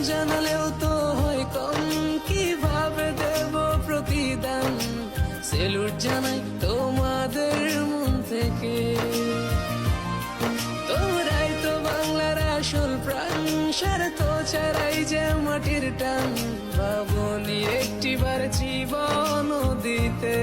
জানালেও তো হয় কম, কিভাবে দেব প্রতিদান। সেলুট জানাই তোমাদের মন থেকে, তোমরাই তো বাংলার আসল প্রাণ। স্বার্থ ছাড়াই যে মাটির টান, ভাবনি একটিবার জীবন দিতে।